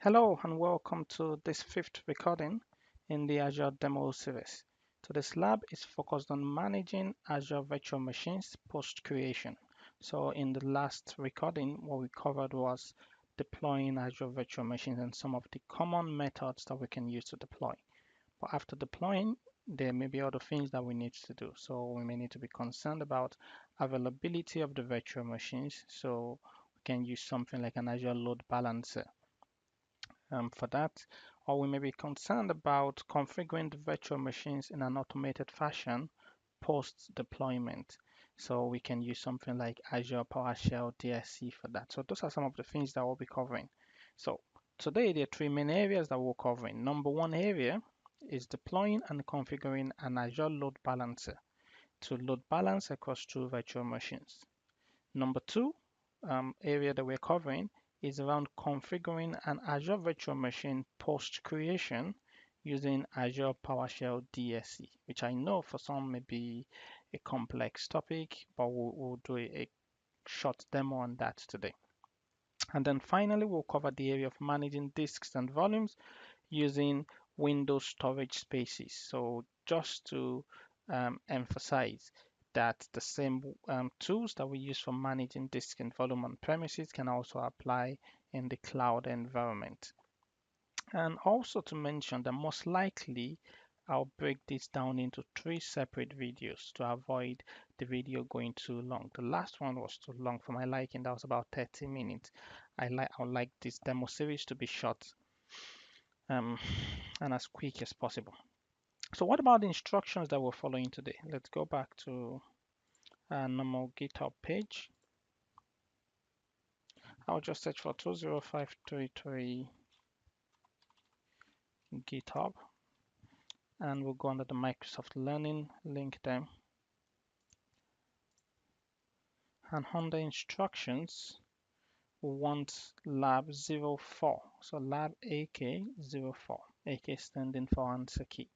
Hello and welcome to this fifth recording in the Azure demo series. Today's lab is focused on managing Azure virtual machines post creation. So in the last recording, what we covered was deploying Azure virtual machines and some of the common methods that we can use to deploy. But after deploying, there may be other things that we need to do. So we may need to be concerned about availability of the virtual machines. So we can use something like an Azure load balancer for that, or we may be concerned about configuring the virtual machines in an automated fashion post deployment. So we can use something like Azure PowerShell DSC for that. So those are some of the things that we'll be covering. So today there are three main areas that we're covering. Number one area is deploying and configuring an Azure load balancer to load balance across two virtual machines. Number two area that we're covering is around configuring an Azure virtual machine post creation using Azure PowerShell DSC, which I know for some may be a complex topic, but we'll do a short demo on that today. And then finally, we'll cover the area of managing disks and volumes using Windows storage spaces. So just to emphasize that the same tools that we use for managing disk and volume on premises can also apply in the cloud environment. And also to mention that most likely I'll break this down into three separate videos to avoid the video going too long. The last one was too long for my liking. That was about 30 minutes. I would like this demo series to be short um, and as quick as possible. So what about the instructions that we're following today? Let's go back to a normal GitHub page. I'll just search for 20533 GitHub and we'll go under the Microsoft Learning link there. And under instructions, we want lab 04. So lab AK04, AK standing for answer key.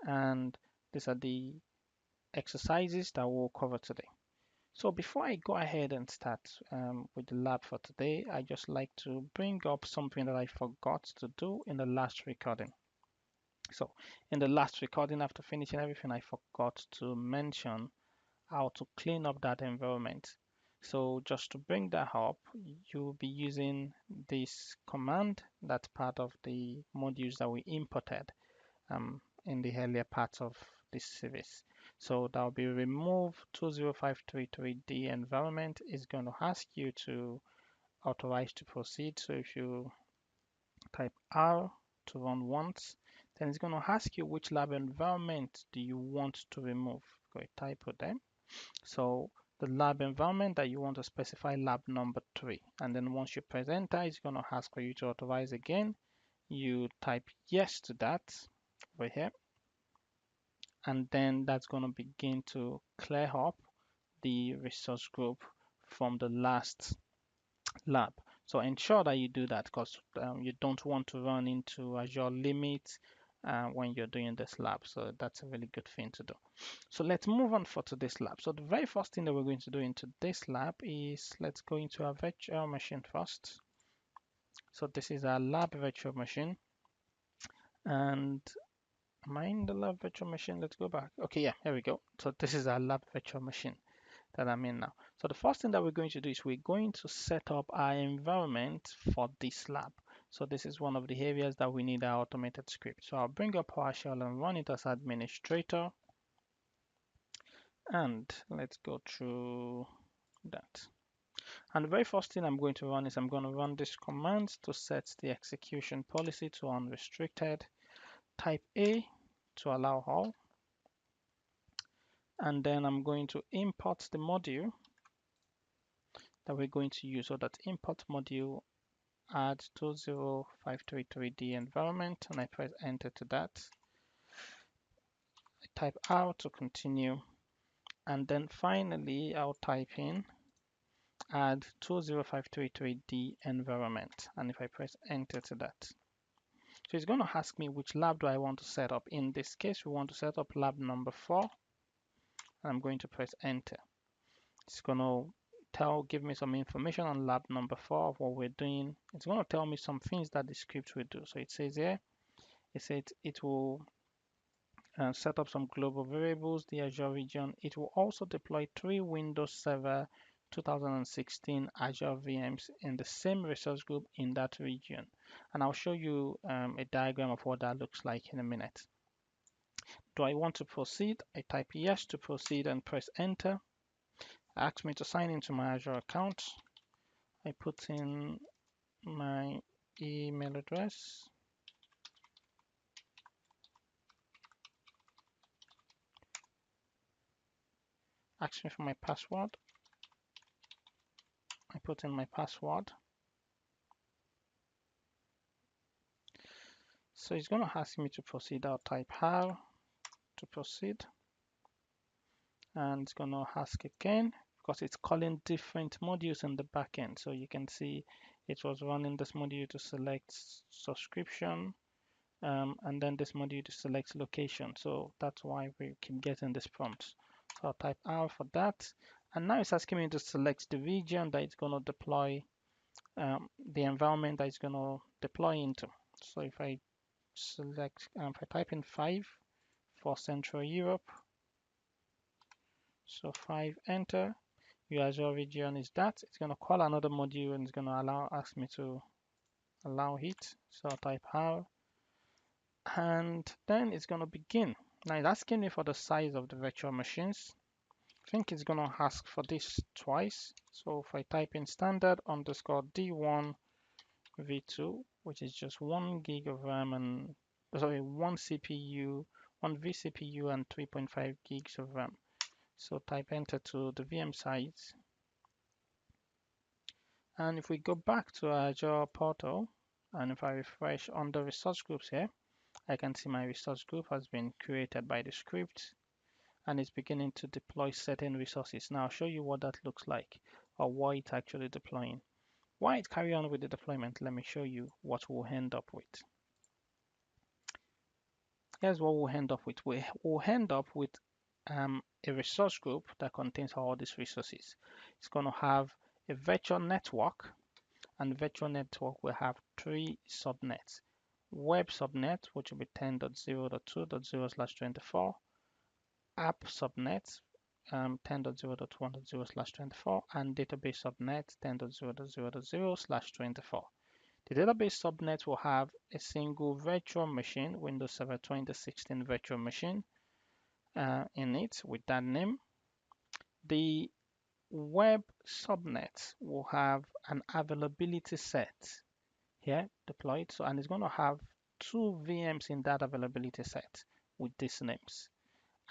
And these are the exercises that we'll cover today. So before I go ahead and start with the lab for today, I just like to bring up something that I forgot to do in the last recording. So in the last recording, after finishing everything, I forgot to mention how to clean up that environment. So just to bring that up, you'll be using this command that's part of the modules that we imported in the earlier parts of this series. So that will be remove 20533D environment is going to ask you to authorize to proceed. So if you type R to run once, then it's going to ask you which lab environment do you want to remove. Go typo there. So the lab environment that you want to specify lab number 3. And then once you press enter, it's going to ask for you to authorize again. You type yes to that over here. And then that's going to begin to clear up the resource group from the last lab. So ensure that you do that because you don't want to run into Azure limits when you're doing this lab. So that's a really good thing to do. So let's move on for today's lab. So the very first thing that we're going to do in today's lab is let's go into our virtual machine first. So this is our lab virtual machine. And am I in the lab virtual machine? Let's go back. Okay, yeah, here we go. So this is our lab virtual machine that I'm in now. So the first thing that we're going to do is we're going to set up our environment for this lab. So this is one of the areas that we need our automated script. So I'll bring up PowerShell and run it as administrator. And let's go through that. And the very first thing I'm going to run is I'm going to run this command to set the execution policy to unrestricted. Type A to allow all. And then I'm going to import the module that we're going to use. So that import module add 20533D environment and I press enter to that. I type R to continue. And then finally, I'll type in add 20533D environment. And if I press enter to that. So it's going to ask me which lab do I want to set up. In this case, we want to set up lab number 4. And I'm going to press enter. It's going to give me some information on lab number 4 of what we're doing. It's going to tell me some things that the script will do. So it says here, it says it will set up some global variables, the Azure region. It will also deploy 3 Windows Server 2016 Azure VMs in the same resource group in that region. And I'll show you a diagram of what that looks like in a minute. Do I want to proceed? I type yes to proceed and press enter. Ask me to sign into my Azure account. I put in my email address. Ask me for my password. I put in my password. So it's going to ask me to proceed. I'll type how to proceed. And it's going to ask again because it's calling different modules in the backend. So you can see it was running this module to select subscription. And then this module to select location. So that's why we keep getting this prompt. So I'll type R for that. And now it's asking me to select the region that it's going to deploy, the environment that it's going to deploy into. So if I select, if I type in 5 for Central Europe, so 5, enter, your Azure region is that. It's going to call another module and it's going to ask me to allow it. So I'll type R. And then it's going to begin. Now it's asking me for the size of the virtual machines. I think it's going to ask for this twice. So if I type in standard underscore D1 V2, which is just 1 gig of RAM and, sorry, 1 CPU, 1 vCPU and 3.5 gigs of RAM. So type enter to the VM size. And if we go back to Azure portal, and if I refresh on the resource groups here, I can see my resource group has been created by the script and it's beginning to deploy certain resources. Now I'll show you what that looks like or what it's actually deploying. While it carry on with the deployment, let me show you what we'll end up with. Here's what we'll end up with. We'll end up with a resource group that contains all these resources. It's going to have a virtual network, and the virtual network will have 3 subnets. Web subnet, which will be 10.0.2.0/24, app subnet 10.0.1.0/24, and database subnet 10.0.0.0/24. The database subnet will have a single virtual machine, Windows Server 2016 virtual machine in it with that name. The web subnet will have an availability set here deployed. So, and it's going to have 2 VMs in that availability set with these names.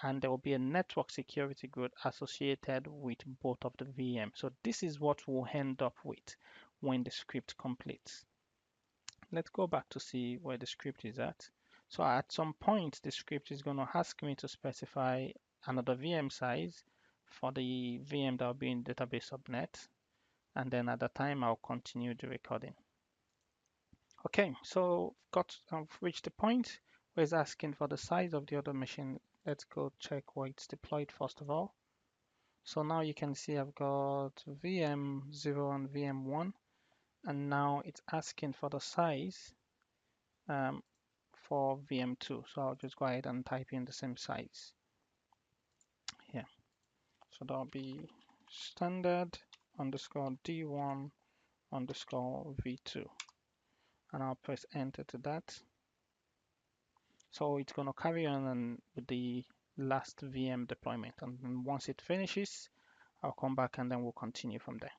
And there will be a network security group associated with both of the VMs. So this is what we'll end up with when the script completes. Let's go back to see where the script is at. So at some point, the script is going to ask me to specify another VM size for the VM that will be in database subnet. And then at that time, I'll continue the recording. Okay, so I've reached the point where it's asking for the size of the other machine. Let's go check where it's deployed first of all. So now you can see I've got VM0 and VM1, and now it's asking for the size for VM2. So I'll just go ahead and type in the same size here. So that'll be standard underscore D1 underscore V2, and I'll press enter to that. So it's going to carry on with the last VM deployment, and then once it finishes, I'll come back and then we'll continue from there.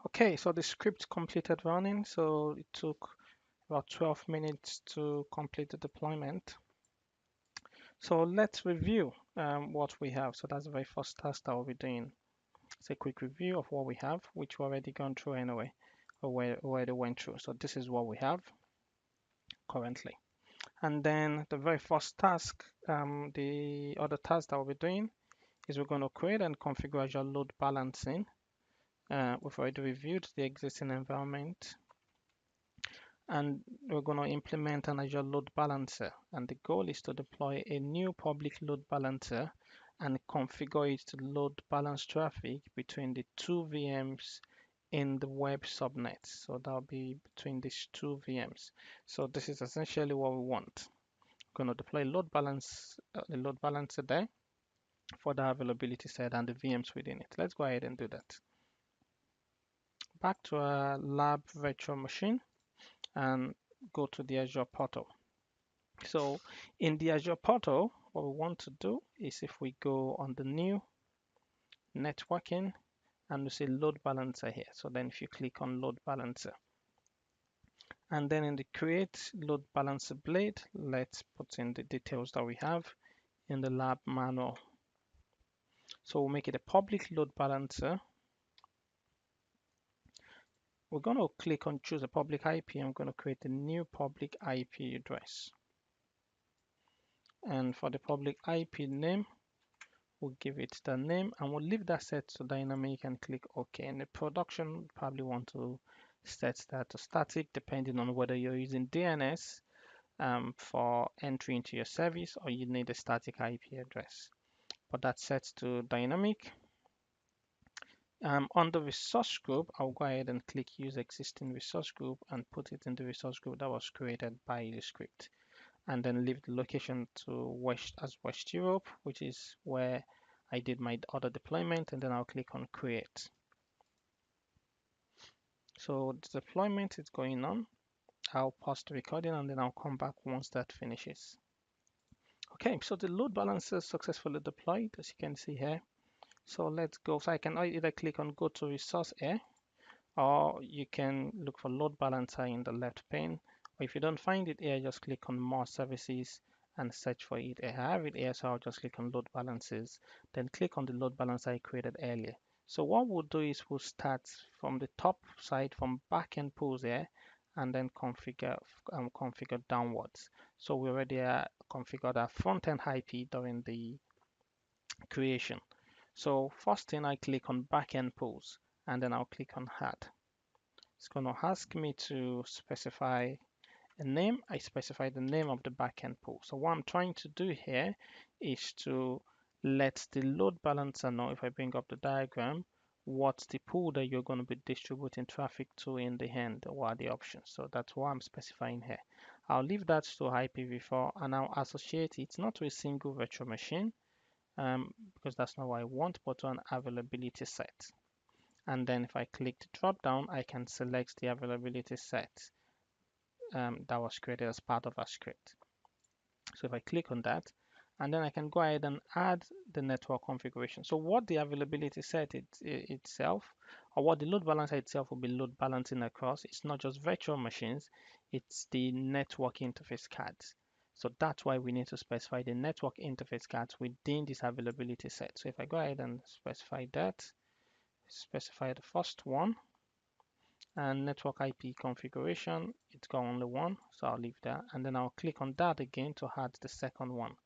Okay, so the script completed running, so it took about 12 minutes to complete the deployment. So let's review what we have. So that's the very first task that we'll be doing. It's a quick review of what we have, which we already gone through anyway, or already went through. So this is what we have currently. And then the very first task, the other task that we'll be doing is we're going to create and configure Azure load balancing. We've already reviewed the existing environment, and we're going to implement an Azure load balancer. And the goal is to deploy a new public load balancer and configure it to load balance traffic between the two VMs in the web subnet. So that'll be between these two VMs. So this is essentially what we want. We're going to deploy the load balancer there for the availability set and the VMs within it. Let's go ahead and do that. Back to our lab virtual machine and go to the Azure portal. So in the Azure portal, what we want to do is if we go on the new networking and we say load balancer here. So then if you click on load balancer and then in the create load balancer blade, let's put in the details that we have in the lab manual. So we'll make it a public load balancer. We're going to click on choose a public IP. I'm going to create a new public IP address. And for the public IP name, we'll give it the name and we'll leave that set to dynamic and click OK. And the production, probably want to set that to static depending on whether you're using DNS for entry into your service or you need a static IP address. But that's set to dynamic. On the resource group, I'll go ahead and click use existing resource group and put it in the resource group that was created by the script. And then leave the location to West Europe, which is where I did my other deployment, and then I'll click on create. So the deployment is going on. I'll pause the recording and then I'll come back once that finishes. Okay, so the load balancer is successfully deployed, as you can see here. So let's go. So I can either click on go to resource here, or you can look for load balancer in the left pane. Or if you don't find it here, just click on more services and search for it. I have it here, so I'll just click on load balancers, then click on the load balancer I created earlier. So what we'll do is we'll start from the top side from backend pools here and then configure downwards. So we already configured our front-end IP during the creation. So first thing I click on backend pools and then I'll click on add. It's going to ask me to specify a name. I specify the name of the backend pool. So what I'm trying to do here is to let the load balancer know, if I bring up the diagram, what's the pool that you're going to be distributing traffic to in the end. What are the options? So that's what I'm specifying here. I'll leave that to IPv4 and I'll associate it not to a single virtual machine because that's not what I want, but to an availability set. And then if I click the drop down, I can select the availability set that was created as part of our script. So if I click on that, and then I can go ahead and add the network configuration. So what the availability set itself, or what the load balancer itself will be load balancing across, it's not just virtual machines, it's the network interface cards. So that's why we need to specify the network interface cards within this availability set. So if I go ahead and specify that, specify the first one, and network IP configuration, it's got only one, so I'll leave that, and then I'll click on that again to add the second one.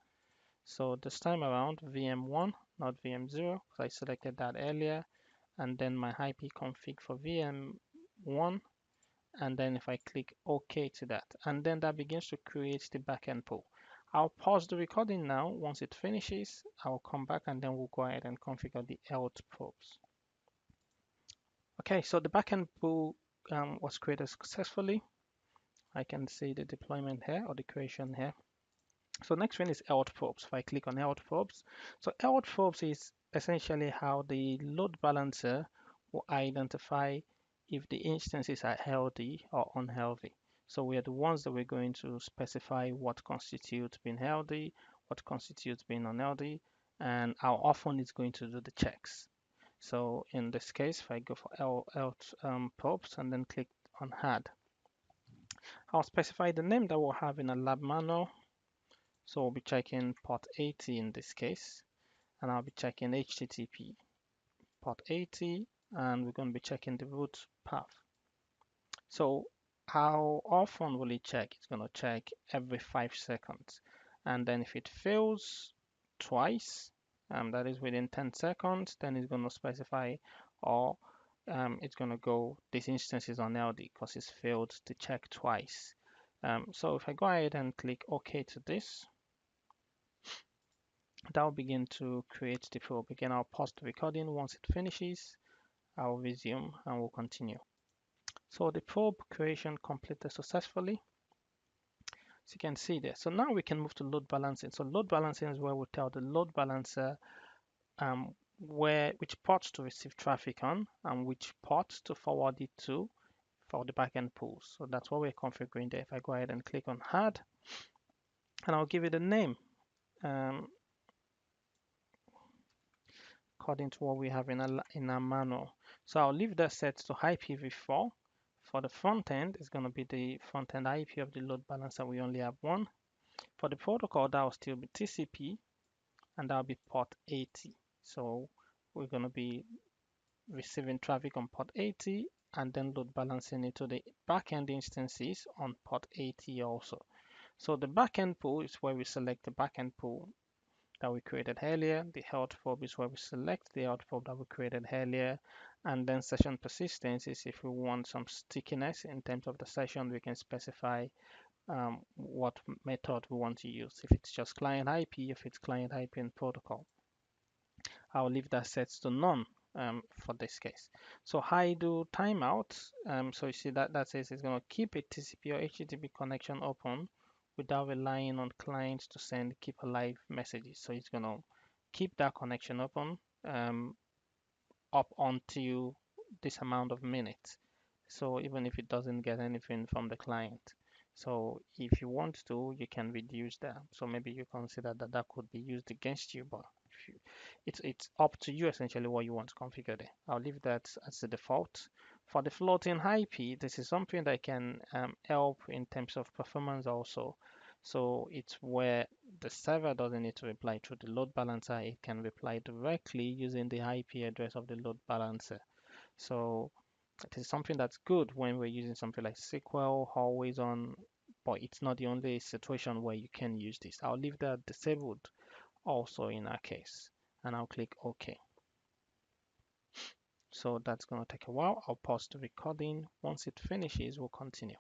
So this time around VM1, not VM0, because I selected that earlier, and then my IP config for VM1, and then if I click OK to that, and then that begins to create the backend pool. I'll pause the recording now. Once it finishes, I'll come back and then we'll go ahead and configure the health probes. Okay, so the backend pool was created successfully. I can see the deployment here or the creation here. So next one is health probes. If I click on health probes, so health probes is essentially how the load balancer will identify if the instances are healthy or unhealthy. So we are the ones that we're going to specify what constitutes being healthy, what constitutes being unhealthy, and how often it's going to do the checks. So in this case, if I go for health probes and then click on add, I'll specify the name that we'll have in a lab manual. So we'll be checking port 80 in this case, and I'll be checking HTTP port 80, and we're going to be checking the root path. So how often will it check? It's going to check every 5 seconds. And then if it fails twice, that is within 10 seconds, then it's going to specify, or it's going to go, this instance is unhealthy because it's failed to check twice. So if I go ahead and click OK to this, That will begin to create the probe. Again, I'll pause the recording. Once it finishes, I'll resume and we'll continue. So the probe creation completed successfully. So you can see there. So now we can move to load balancing. So load balancing is where we tell the load balancer which ports to receive traffic on and which ports to forward it to for the backend pools. So that's what we're configuring there. If I go ahead and click on add, and I'll give it a name um, according to what we have in our manual. So I'll leave that set to IPv4. For the front end, it's going to be the front end IP of the load balancer. We only have one. For the protocol, that will still be TCP, and that'll be port 80. So we're going to be receiving traffic on port 80 and then load balancing it to the backend instances on port 80 also. So the backend pool is where we select the backend pool that we created earlier. The health probe is where we select the health probe that we created earlier. And then session persistence is if we want some stickiness in terms of the session, we can specify what method we want to use. If it's just client IP, if it's client IP and protocol. I'll leave that set to none for this case. So I do timeout. So you see that says it's going to keep a TCP or HTTP connection open without relying on clients to send keep alive messages. So it's going to keep that connection open up until this amount of minutes. So even if it doesn't get anything from the client. So if you want to, you can reduce that. So maybe you consider that that could be used against you, but if you, it's up to you essentially what you want to configure there. I'll leave that as the default. For the floating IP, this is something that can help in terms of performance also. So it's where the server doesn't need to reply through the load balancer. It can reply directly using the IP address of the load balancer. So it is something that's good when we're using something like SQL, always on, but it's not the only situation where you can use this. I'll leave that disabled also in our case, and I'll click OK. So that's going to take a while. I'll pause the recording. Once it finishes, we'll continue.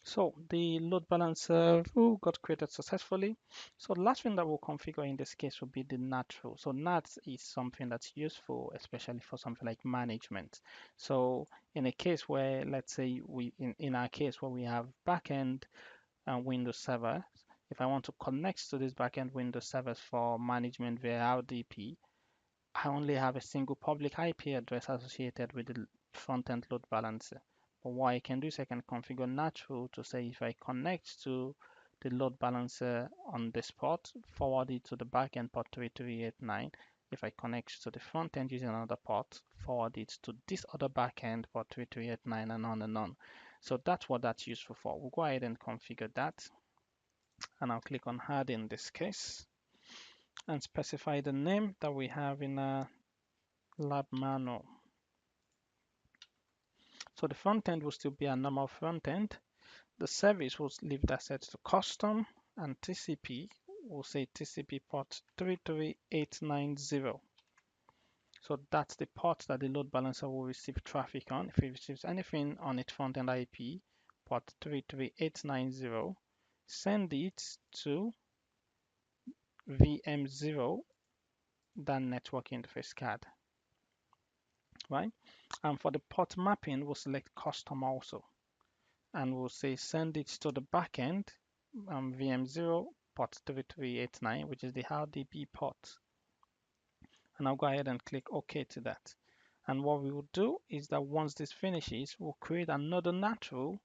So the load balancer got created successfully. So the last thing that we'll configure in this case will be the NAT rule. So NAT is something that's useful, especially for something like management. So in a case where, let's say in our case where we have backend and Windows server, if I want to connect to this backend Windows servers for management via RDP, I only have a single public IP address associated with the front-end load balancer. But what I can do is I can configure natural to say if I connect to the load balancer on this port, forward it to the backend port 3389. If I connect to the front end using another port, forward it to this other backend port 3389 and on and on. So that's what that's useful for. We'll go ahead and configure that. And I'll click on add in this case and specify the name that we have in our lab manual. So the front end will still be a normal front end. The service will leave that set to custom, and TCP will say TCP port 33890. So that's the port that the load balancer will receive traffic on. If it receives anything on its front end IP, port 33890, send it to VM0, that network interface card, right? And for the port mapping, we'll select custom also. And we'll say send it to the backend VM0 port 3389, which is the RDP port. And I'll go ahead and click OK to that. And what we will do is that once this finishes, we'll create another NAT rule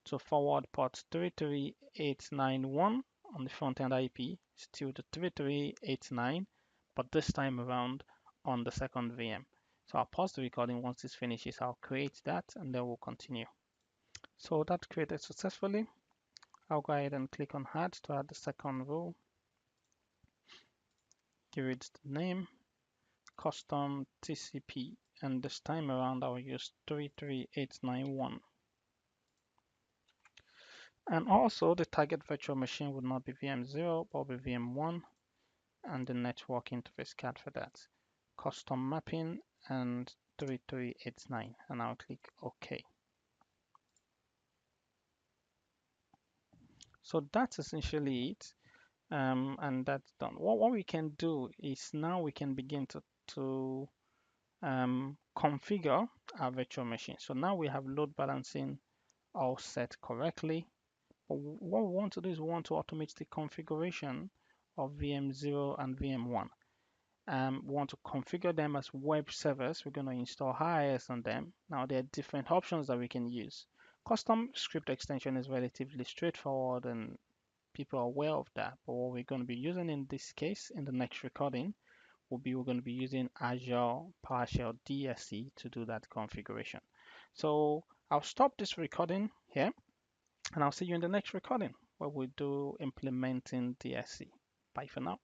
to forward port 33891 on the front end IP, still to 3389, but this time around on the second VM. So I'll pause the recording. Once this finishes, I'll create that and then we'll continue. So that's created successfully. I'll go ahead and click on add to add the second rule. Give it the name, custom TCP, and this time around I'll use 33891. And also the target virtual machine would not be VM0 but be VM1, and the network interface card for that. Custom mapping and 3389, and I'll click OK. So that's essentially it. and that's done. What we can do is now we can begin to configure our virtual machine. So now we have load balancing all set correctly. But what we want to do is we want to automate the configuration of VM0 and VM1. We want to configure them as web servers. We're going to install IIS on them. Now there are different options that we can use. Custom script extension is relatively straightforward and people are aware of that. But what we're going to be using in this case, in the next recording, we're going to be using Azure PowerShell DSC to do that configuration. So I'll stop this recording here and I'll see you in the next recording where we do implementing DSC. Bye for now.